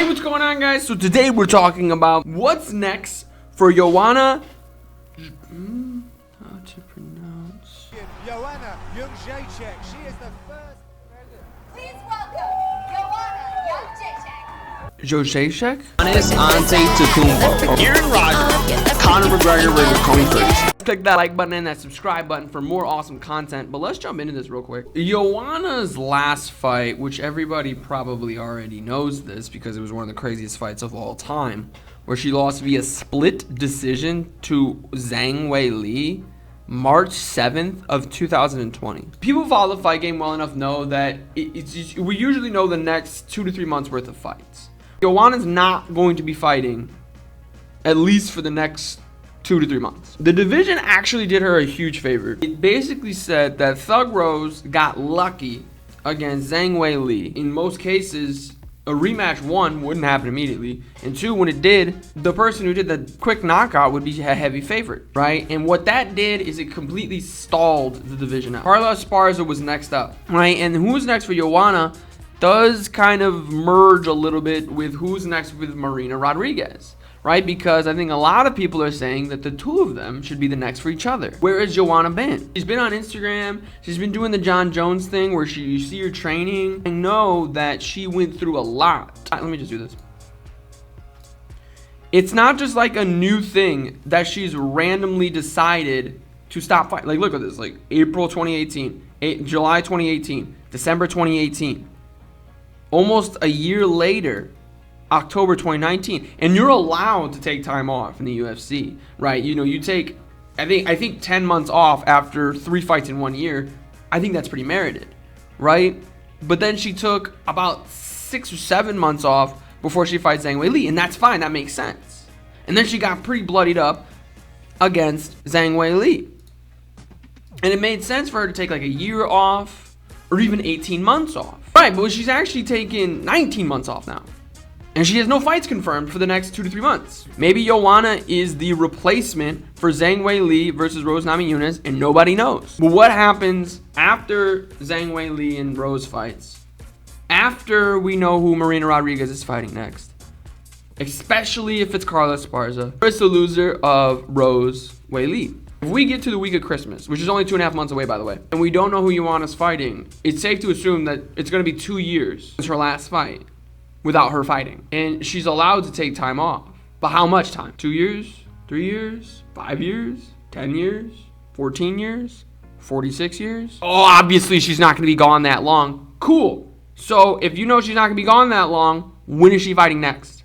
Hey, what's going on, guys? So today we're talking about what's next for Joanna. How to pronounce? Joanna Jedrzejczyk. She is the first. Please welcome Joanna Jedrzejczyk. Jedrzejczyk? Aaron Rodgers, Conor McGregor versus Cody Ferguson. Click that like button and that subscribe button for more awesome content. But let's jump into this real quick. Joanna's last fight, which everybody probably already knows this because it was one of the craziest fights of all time, where she lost via split decision to Zhang Weili, March 7th of 2020. People who follow the fight game well enough know that we usually know the next 2 to 3 months worth of fights. Joanna's not going to be fighting at least for the next 2 to 3 months. The division actually did her a huge favor. It basically said that Thug Rose got lucky against Zhang Weili. In most cases, a rematch, one, wouldn't happen immediately, and two, when it did, the person who did the quick knockout would be a heavy favorite, right? And what that did is it completely stalled the division out. Carla Esparza was next up, right? And who's next for Joanna does kind of merge a little bit with who's next with Marina Rodriguez, right? Because I think a lot of people are saying that the two of them should be the next for each other. Where has Joanna been? She's been on Instagram. She's been doing the John Jones thing where you see her training. I know that she went through a lot. Let me just do this. It's not just like a new thing that she's randomly decided to stop fighting. Like, look at this. Like, April 2018, July 2018, December 2018. Almost a year later, October 2019, and you're allowed to take time off in the UFC, right? You know, you take, I think 10 months off after 3 fights in 1 year. I think that's pretty merited, right? But then she took about 6 or 7 months off before she fights Zhang Weili, and that's fine, that makes sense. And then she got pretty bloodied up against Zhang Weili. And it made sense for her to take like a year off or even 18 months off. Right, but she's actually taken 19 months off now. And she has no fights confirmed for the next 2 to 3 months. Maybe Joanna is the replacement for Zhang Weili versus Rose Namajunas, and nobody knows. But what happens after Zhang Weili and Rose fights? After we know who Marina Rodriguez is fighting next? Especially if it's Carla Esparza. It's the loser of Rose Weili. If we get to the week of Christmas, which is only 2.5 months away, by the way, and we don't know who Joanna's fighting, it's safe to assume that it's going to be 2 years since her last fight without her fighting. And she's allowed to take time off. But how much time? 2 years? 3 years? 5 years? 10 years? 14 years? 46 years? Oh, obviously she's not going to be gone that long. Cool. So if you know she's not going to be gone that long, when is she fighting next?